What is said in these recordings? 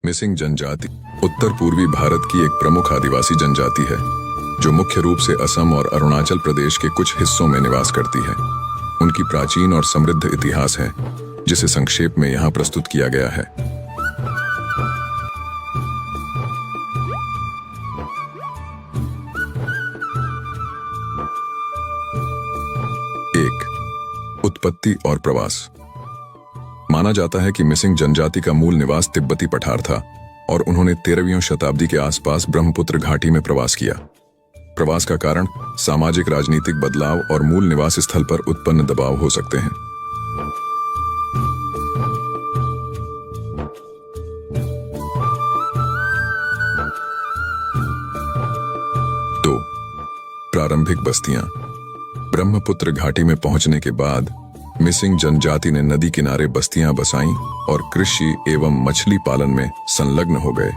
Missing जनजाति उत्तर पूर्वी भारत की एक प्रमुख आदिवासी जनजाति है जो मुख्य रूप से असम और अरुणाचल प्रदेश के कुछ हिस्सों में निवास करती है। उनकी प्राचीन और समृद्ध इतिहास है जिसे संक्षेप में यहाँ प्रस्तुत किया गया है। एक, उत्पत्ति और प्रवास। माना जाता है कि मिसिंग जनजाति का मूल निवास तिब्बती पठार था और उन्होंने 13वीं शताब्दी के आसपास ब्रह्मपुत्र घाटी में प्रवास किया। प्रवास का कारण सामाजिक राजनीतिक बदलाव और मूल निवास स्थल पर उत्पन्न दबाव हो सकते हैं। दो, प्रारंभिक बस्तियां। ब्रह्मपुत्र घाटी में पहुंचने के बाद मिसिंग जनजाति ने नदी किनारे बस्तियां बसाईं और कृषि एवं मछली पालन में संलग्न हो गए।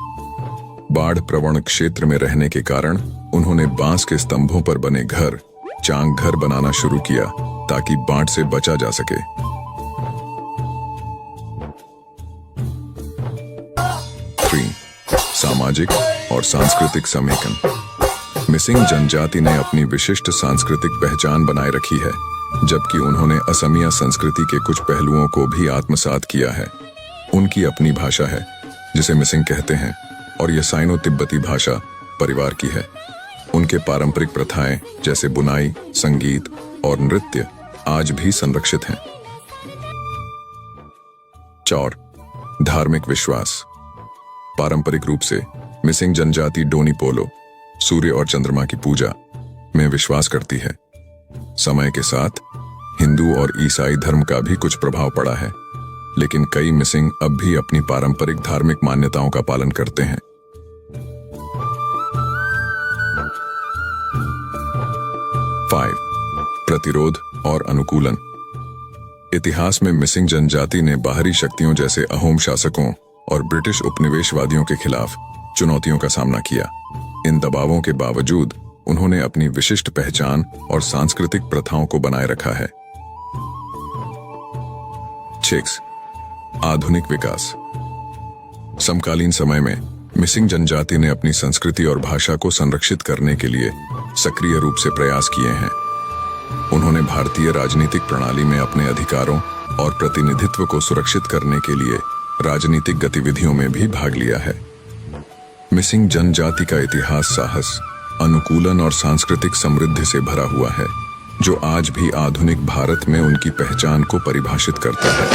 बाढ़ प्रवण क्षेत्र में रहने के कारण उन्होंने बांस के स्तंभों पर बने घर, चांग घर बनाना शुरू किया ताकि बाढ़ से बचा जा सके। 3, सामाजिक और सांस्कृतिक समेकन। मिसिंग जनजाति ने अपनी विशिष्ट सांस्कृतिक पहचान बनाए रखी है, जबकि उन्होंने असमिया संस्कृति के कुछ पहलुओं को भी आत्मसात किया है। उनकी अपनी भाषा है जिसे मिसिंग कहते हैं और यह साइनो तिब्बती भाषा परिवार की है। उनके पारंपरिक प्रथाएं जैसे बुनाई, संगीत और नृत्य आज भी संरक्षित हैं। 4, धार्मिक विश्वास। पारंपरिक रूप से मिसिंग जनजाति डोनी पोलो, सूर्य और चंद्रमा की पूजा में विश्वास करती है। समय के साथ हिंदू और ईसाई धर्म का भी कुछ प्रभाव पड़ा है, लेकिन कई मिसिंग अब भी अपनी पारंपरिक धार्मिक मान्यताओं का पालन करते हैं। 5, प्रतिरोध और अनुकूलन। इतिहास में मिसिंग जनजाति ने बाहरी शक्तियों जैसे अहोम शासकों और ब्रिटिश उपनिवेशवादियों के खिलाफ चुनौतियों का सामना किया। इन दबावों के बावजूद उन्होंने अपनी विशिष्ट पहचान और सांस्कृतिक प्रथाओं को बनाए रखा है। 6, आधुनिक विकास। समकालीन समय में मिसिंग जनजाति ने अपनी संस्कृति और भाषा को संरक्षित करने के लिए सक्रिय रूप से प्रयास किए हैं। उन्होंने भारतीय राजनीतिक प्रणाली में अपने अधिकारों और प्रतिनिधित्व को सुरक्षित करने के लिए राजनीतिक गतिविधियों में भी भाग लिया है। मिसिंग जनजाति का इतिहास साहस, अनुकूलन और सांस्कृतिक समृद्धि से भरा हुआ है, जो आज भी आधुनिक भारत में उनकी पहचान को परिभाषित करता है।